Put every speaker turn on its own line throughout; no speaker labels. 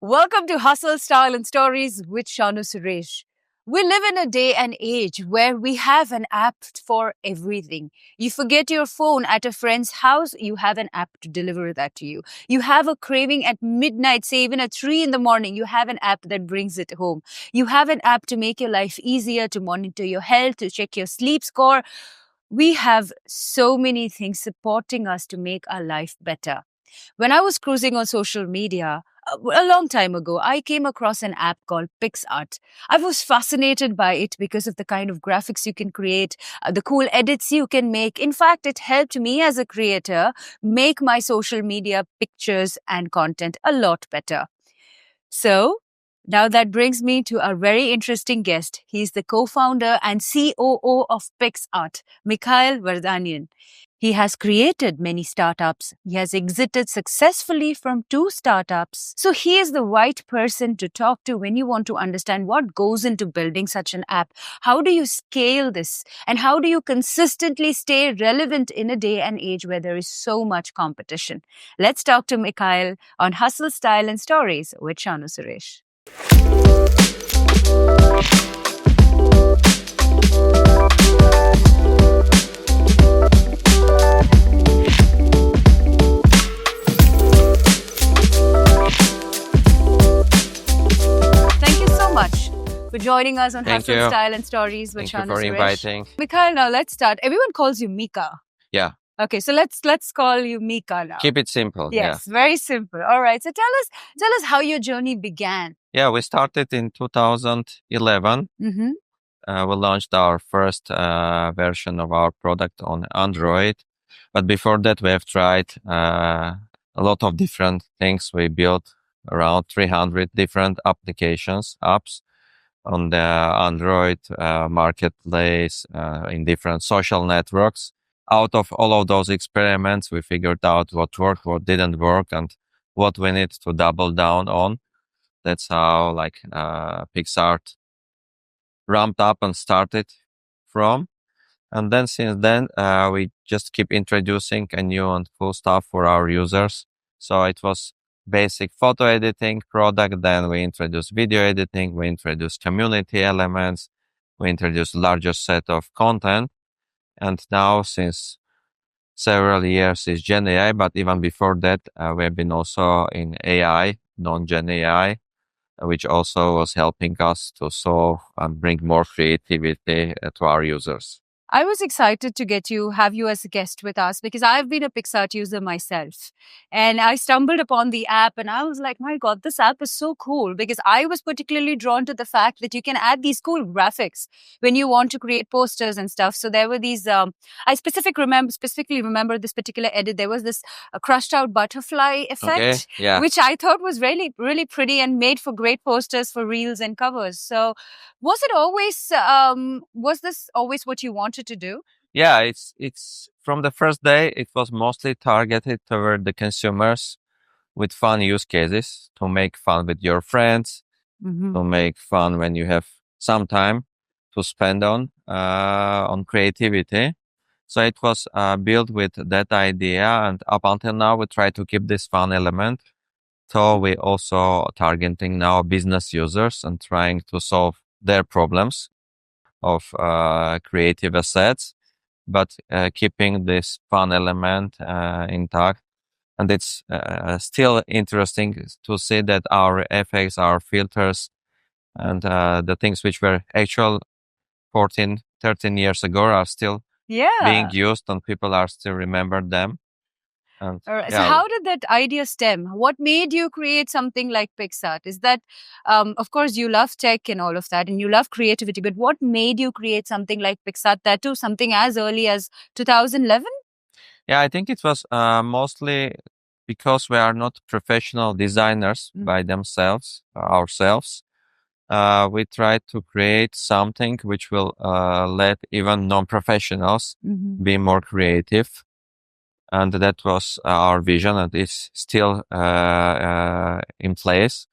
Welcome to Hustle, Style and Stories with Shanu Suresh. We live in a day and age where we have an app for everything. You forget your phone at a friend's house, you have an app to deliver that to you. You have a craving at midnight, say even at 3 in the morning, you have an app that brings it home. You have an app to make your life easier, to monitor your health, to check your sleep score. We have so many things supporting us to make our life better. When I was cruising on social media a long time ago, I came across an app called Picsart. I was fascinated by it because of the kind of graphics you can create, the cool edits you can make. In fact, it helped me as a creator make my social media pictures and content a lot better. So, now that brings me to a very interesting guest. He's the co-founder and COO of Picsart, Mikayel Vardanyan. He has created many startups. He has exited successfully from 2 startups. So he is the right person to talk to when you want to understand what goes into building such an app. How do you scale this? And how do you consistently stay relevant in a day and age where there is so much competition? Let's talk to Mikhail on Hustle, Style and Stories with Shanu Suresh. Thank you so much for joining us on
Thank
Hustle,
you.
Style and Stories with
Thank you
Shanu
for
Suresh.
inviting.
Mikhail, now let's start. Everyone calls you Mika.
Yeah,
Okay, so let's call you Mika now.
keep it simple.
Yes, very simple. All right. So tell us how your journey began.
Yeah, we started in 2011.
Mm-hmm.
We launched our first version of our product on Android. But before that, we have tried a lot of different things. We built around 300 different apps on the Android marketplace, in different social networks. Out of all of those experiments, we figured out what worked, what didn't work, and what we need to double down on. That's how Picsart ramped up and started from. And then since then, we just keep introducing a new and cool stuff for our users. So it was basic photo editing product. Then we introduced video editing. We introduced community elements. We introduced larger set of content. And now since several years is Gen AI, but even before that, we have been also in AI, non-Gen AI, which also was helping us to solve and bring more creativity to our users.
I was excited to have you as a guest with us because I've been a Picsart user myself. And I stumbled upon the app and I was like, my God, this app is so cool because I was particularly drawn to the fact that you can add these cool graphics when you want to create posters and stuff. So there were these, I specifically remember this particular edit. There was this crushed out butterfly effect,
Okay, yeah.
which I thought was really, really pretty and made for great posters for reels and covers. So was this always what you wanted to do?
Yeah, it's from the first day, it was mostly targeted toward the consumers with fun use cases to make fun with your friends,
Mm-hmm.
to make fun when you have some time to spend on creativity. So it was built with that idea, and up until now, we try to keep this fun element. So we also targeting now business users and trying to solve their problems of creative assets, but keeping this fun element intact. And it's still interesting to see that our effects, our filters, and the things which were actual 14, 13 years ago are still being used and people are still remember them. And
All right. So how did that idea stem? What made you create something like Picsart? Is that, of course, you love tech and all of that, and you love creativity, but what made you create something like Picsart, that too, something as early as 2011?
Yeah, I think it was mostly because we are not professional designers by themselves, ourselves. We tried to create something which will let even non-professionals be more creative. And that was our vision, and it's still in place.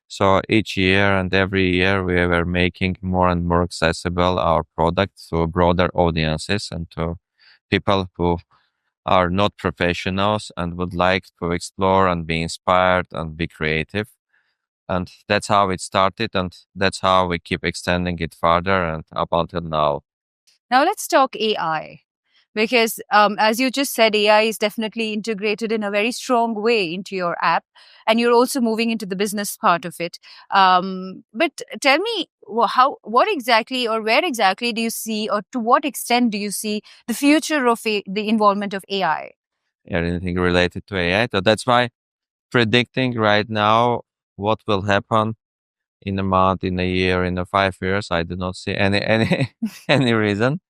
So each year and every year we were making more and more accessible our product to broader audiences and to people who are not professionals and would like to explore and be inspired and be creative. And that's how it started, and that's how we keep extending it further and up until now.
Now let's talk AI. Because as you just said, AI is definitely integrated in a very strong way into your app, and you're also moving into the business part of it. But tell me, what exactly, or where exactly do you see, or to what extent do you see the future of the involvement of AI?
Anything related to AI. So that's why predicting right now what will happen in a month, in a year, in a 5 years, I do not see any any reason.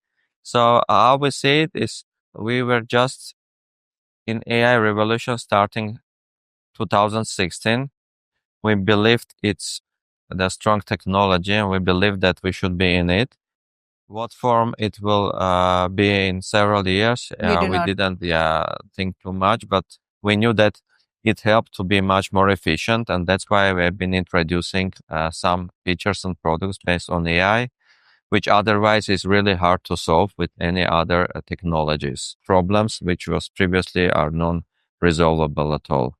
So how we see it is we were just in AI revolution starting 2016. We believed it's the strong technology and we believe that we should be in it. What form it will be in several years,
You do
we
not.
didn't think too much, but we knew that it helped to be much more efficient. And that's why we have been introducing some features and products based on AI, which otherwise is really hard to solve with any other technologies. Problems which was previously are non-resolvable at all,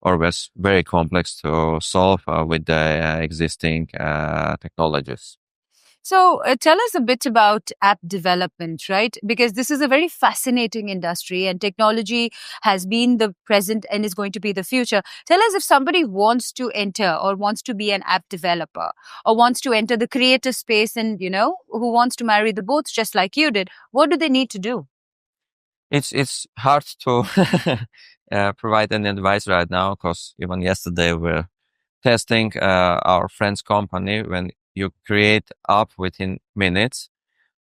or was very complex to solve with the existing technologies.
So tell us a bit about app development, right? Because this is a very fascinating industry and technology has been the present and is going to be the future. Tell us, if somebody wants to enter or wants to be an app developer or wants to enter the creative space and, who wants to marry the both just like you did, what do they need to do?
It's hard to provide any advice right now because even yesterday we're testing our friend's company when you create app within minutes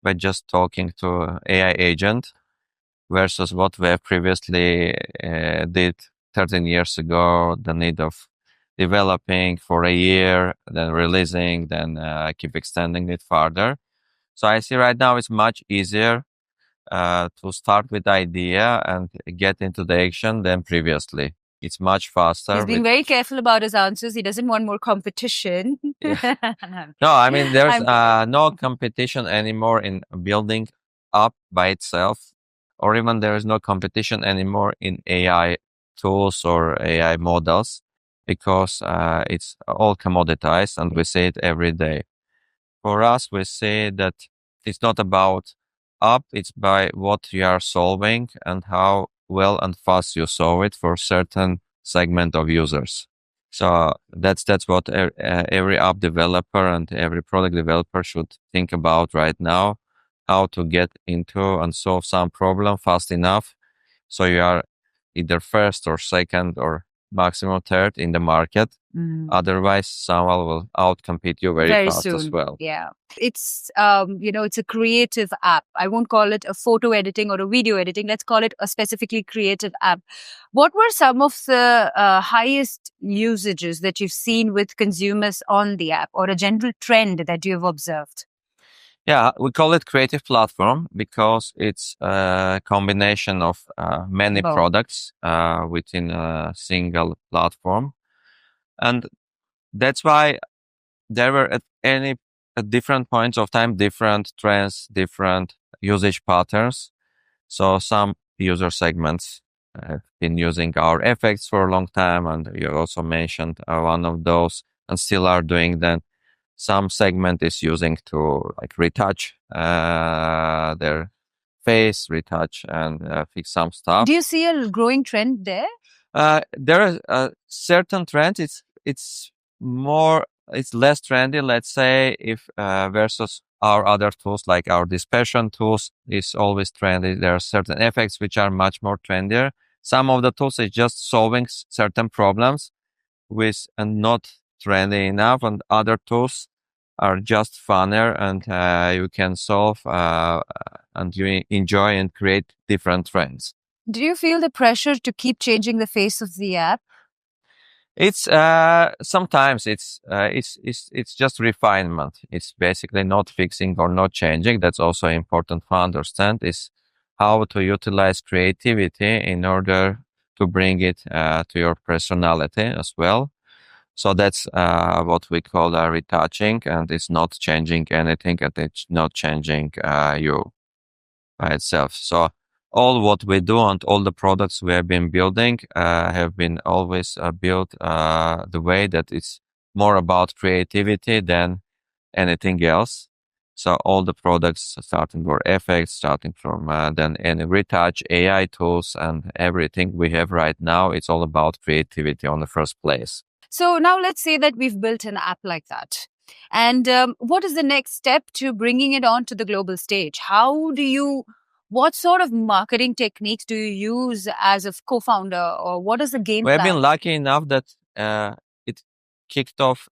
by just talking to AI agent versus what we have previously did 13 years ago, the need of developing for a year, then releasing, then keep extending it further. So I see right now it's much easier to start with the idea and get into the action than previously. It's much
He's
faster
being
with,
very careful about his answers. He doesn't want more competition.
yeah. No, I mean, there's
I'm kidding.
no competition anymore in building up by itself, or even there is no competition anymore in AI tools or AI models because it's all commoditized and we see it every day. For us, we say that it's not about up, it's by what you are solving and how well and fast you solve it for certain segment of users. So that's what every app developer and every product developer should think about right now, how to get into and solve some problem fast enough so you are either first or second or maximum third in the market.
Mm.
Otherwise, someone will outcompete you very
Very
fast as
soon.
well.
Yeah. It's it's a creative app. I won't call it a photo editing or a video editing. Let's call it a specifically creative app. What were some of the highest usages that you've seen with consumers on the app, or a general trend that you've observed?
Yeah, we call it creative platform because it's a combination of many
Both.
products within a single platform. And that's why there were at different points of time, different trends, different usage patterns. So some user segments have been using our effects for a long time. And you also mentioned one of those and still are doing that. Some segment is using to like retouch their face, retouch and fix some
Do
stuff.
you see a growing trend there?
There are certain trends. It's more, it's less trendy. Let's say if versus our other tools like our dispersion tools is always trendy. There are certain effects which are much more trendier. Some of the tools is just solving certain problems with and not trendy enough, and other tools are just funner and you can solve and you enjoy and create different trends.
Do you feel the pressure to keep changing the face of the app?
It's sometimes it's just refinement. It's basically not fixing or not changing. That's also important to understand is how to utilize creativity in order to bring it to your personality as well. So that's what we call retouching, and it's not changing anything, and it's not changing you by itself. So all what we do and all the products we have been building have been always built the way that it's more about creativity than anything else. So all the products starting for effects, starting from then any retouch, AI tools, and everything we have right now, it's all about creativity on the first place.
So now let's say that we've built an app like that. And what is the next step to bringing it onto the global stage? What sort of marketing techniques do you use as a co-founder, or what is the game
We have
plan
been lucky enough that it kicked off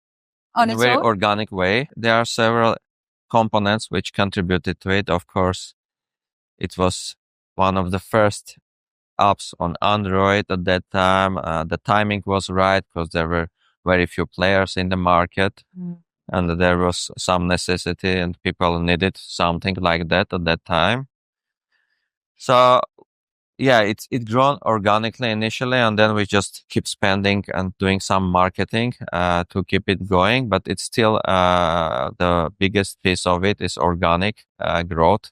on
in a
its
very
own?
organic way. There are several components which contributed to it. Of course, it was one of the first apps on Android at that time. The timing was right because there were very few players in the market, and there was some necessity and people needed something like that at that time. So yeah, it grown organically initially, and then we just keep spending and doing some marketing to keep it going. But it's still the biggest piece of it is organic growth.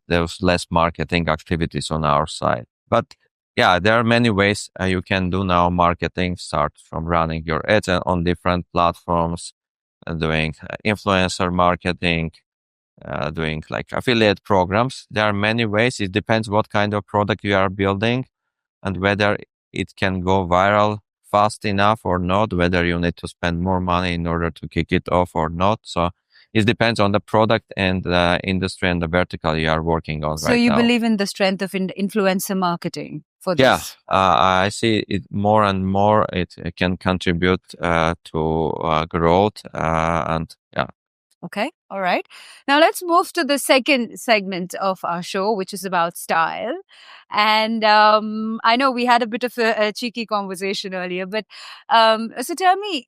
There's less marketing activities on our side. But yeah, there are many ways you can do now marketing. Start from running your ads on different platforms, doing influencer marketing, doing like affiliate programs. There are many ways. It depends what kind of product you are building and whether it can go viral fast enough or not, whether you need to spend more money in order to kick it off or not. So it depends on the product and the industry and the vertical you are working on
So
right
you
now.
believe in the strength of influencer marketing for
Yeah,
this?
I see it more and more. It can contribute to growth and yeah.
Okay. All right. Now let's move to the second segment of our show, which is about style. And I know we had a bit of a cheeky conversation earlier, but so tell me,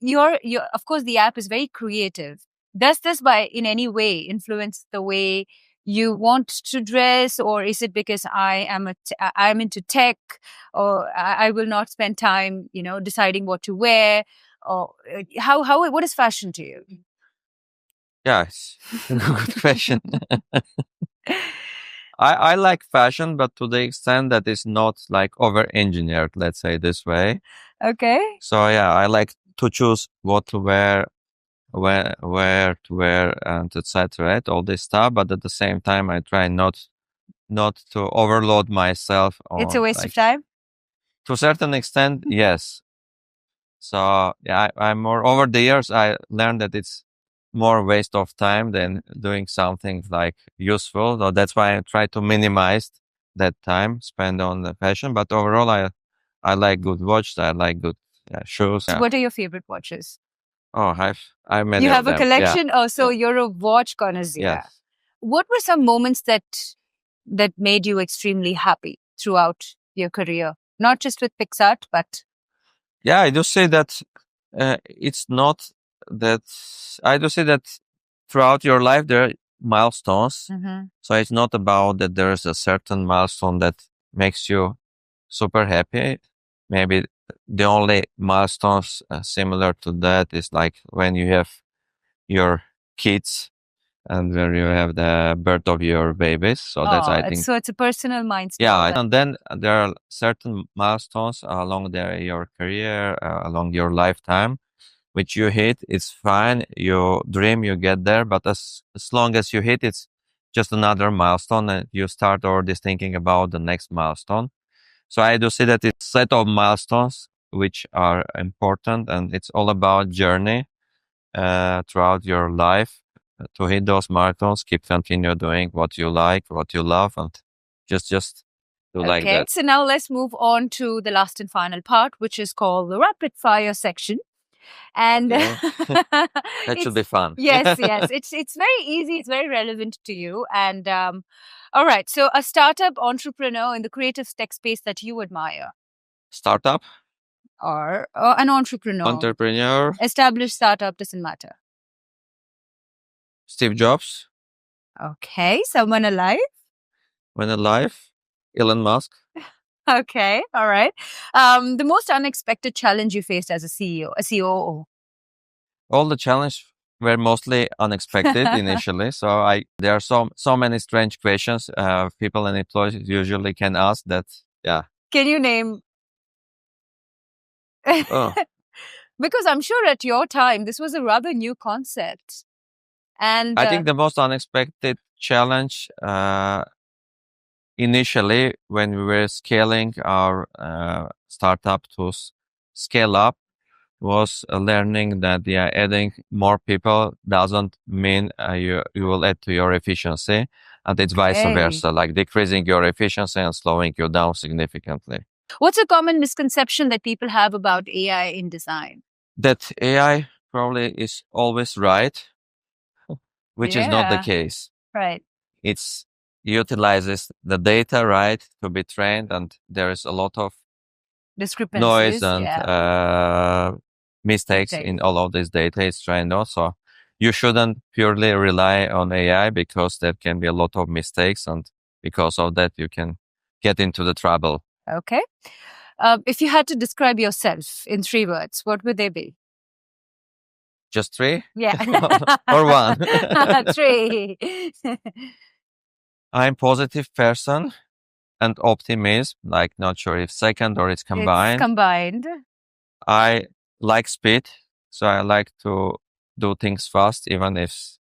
of course, the app is very creative. Does this in any way influence the way you want to dress, or is it because I'm into tech, or I will not spend time, deciding what to wear, or what is fashion to you?
Yes, good question. I like fashion, but to the extent that it's not like over engineered, let's say this way.
Okay.
So yeah, I like to choose what to wear, where to wear, and etc. Right? All this stuff, but at the same time, I try not to overload myself
It's a
on
waste of
like
time.
to a certain extent, yes. So yeah, I'm more over the years. I learned that it's more waste of time than doing something like useful. So that's why I try to minimize that time spent on the fashion. But overall, I like good watch. I like good shoes. Yeah.
What are your favorite watches?
Oh, I've many
You
of
have a
them. Yeah.
collection? Oh, so
Yeah.
you're a watch connoisseur.
Yes.
What were some moments that made you extremely happy throughout your career? Not just with Picsart, but
Yeah. I do say that it's not that. I do say that throughout your life there are milestones.
Mhm.
So it's not about that there is a certain milestone that makes you super happy. Maybe the only milestones similar to that is like when you have your kids and when you have the birth of your babies. So that's, I think,
it's a personal milestone.
yeah. And then there are certain milestones along your career, along your lifetime, which you hit. It's fine. You dream, you get there. But as long as you hit, it's just another milestone and you start already thinking about the next milestone. So I do see that it's a set of milestones which are important, and it's all about journey throughout your life to hit those milestones. Keep continue doing what you like, what you love, and just do like
Okay,
that.
so now let's move on to the last and final part, which is called the rapid fire section. And
Okay, that should
it's
be fun.
yes, it's very easy. It's very relevant to you. And all right, so a startup entrepreneur in the creative tech space that you admire,
Startup,
or an entrepreneur,
entrepreneur,
established startup doesn't matter.
Steve Jobs,
Okay, someone alive.
when alive, Elon Musk.
Okay, all right. The most unexpected challenge you faced as a CEO, a COO.
All the challenge were mostly unexpected initially. So there are so many strange questions people and employees usually can ask that. Yeah.
Can you name?
Oh.
Because I'm sure at your time, this was a rather new concept. And
I think the most unexpected challenge initially when we were scaling our startup to scale up was learning that adding more people doesn't mean you will add to your efficiency, and it's vice
okay.
versa, like decreasing your efficiency and slowing you down significantly.
What's a common misconception that people have about AI in design?
That AI probably is always right, which is not the
Yeah,
case.
right.
It's utilizes the data right to be trained, and there is a lot of noise
Discrepancies,
and
yeah.
mistakes in
Mistakes.
all of this data is trained on. So you shouldn't purely rely on AI because there can be a lot of mistakes, and because of that you can get into the trouble.
Okay. If you had to describe yourself in 3 words, what would they be?
Just three
Yeah.
or one.
Three.
I'm positive person and optimism, like not sure if second or it's
It's
combined.
combined.
I like speed, so I like to do things fast, even if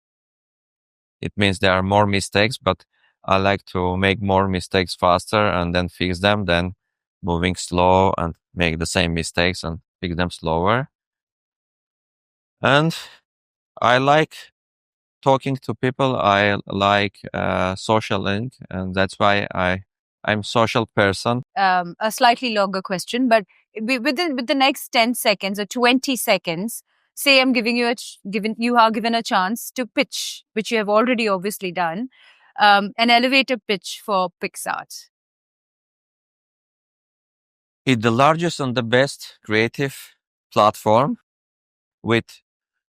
it means there are more mistakes, but I like to make more mistakes faster and then fix them than moving slow and make the same mistakes and fix them slower. And I like talking to people. I like social link, and that's why I'm social person.
A slightly longer question, but with the next 10 seconds or 20 seconds, say I'm giving you you are given a chance to pitch, which you have already obviously done, an elevator pitch for Picsart.
It's the largest and the best creative platform with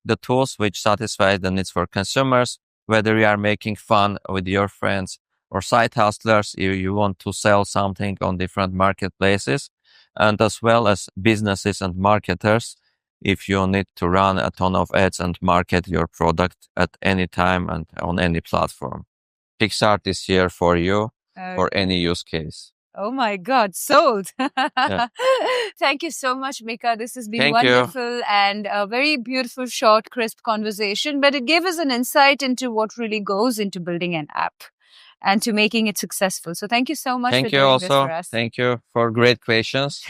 the tools which satisfy the needs for consumers, whether you are making fun with your friends or side hustlers, you want to sell something on different marketplaces, and as well as businesses and marketers, if you need to run a ton of ads and market your product at any time and on any platform. Picsart is here for you for
Okay.
any use case.
Oh my God, sold.
Yeah.
Thank you so much, Mika. This has been
Thank you.
wonderful and a very beautiful, short, crisp conversation, but it gave us an insight into what really goes into building an app and to making it successful. So thank you so much for
Thank you
doing this for
also.
us.
Thank you for great questions.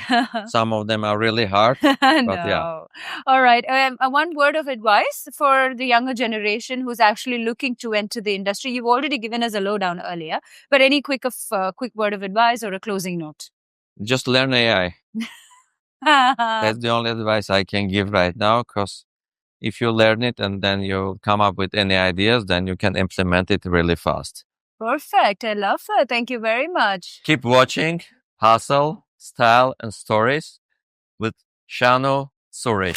Some of them are really hard, but yeah.
No. All right. One word of advice for the younger generation who's actually looking to enter the industry. You've already given us a lowdown earlier, but any quick word of advice or a closing note?
Just learn AI. That's the only advice I can give right now, because if you learn it and then you come up with any ideas, then you can implement it really fast.
Perfect. I love that. Thank you very much.
Keep watching Hustle, Style, and Stories with Shanu Suresh.